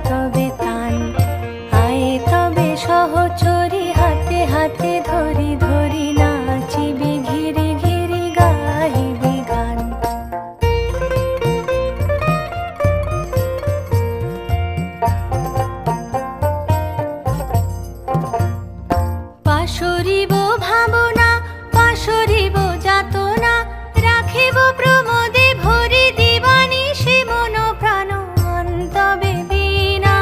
তবে তান। আয়ে তবে সহচরী হাতে হাতে ধরি ধরি নাচিবি ঘিরি ঘিরি গাহিবি গান। পাশরিব ভাবনা পাশরিব যাতনা, রাখিব প্রমোদে ভরি দিবানিশি মন প্রাণ। অন্তবে বীণা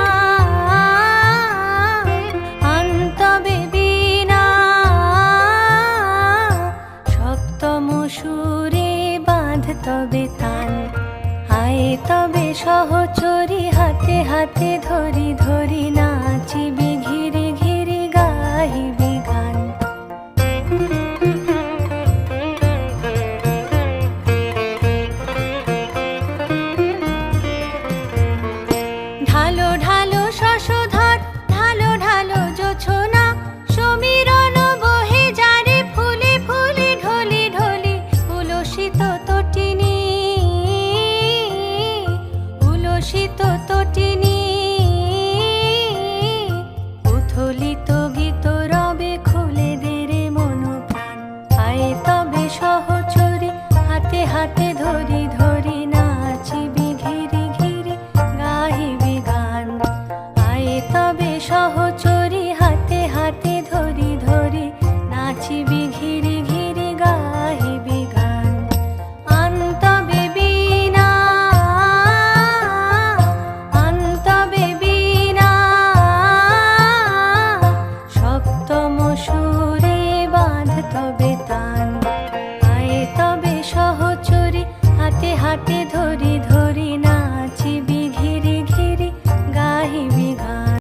অন্তবে বীণা, সপ্তম সুরে বাঁধ তবে তান। আয়ে তবে সহচরী হাতে হাতে ধরি ধরি নাচিবি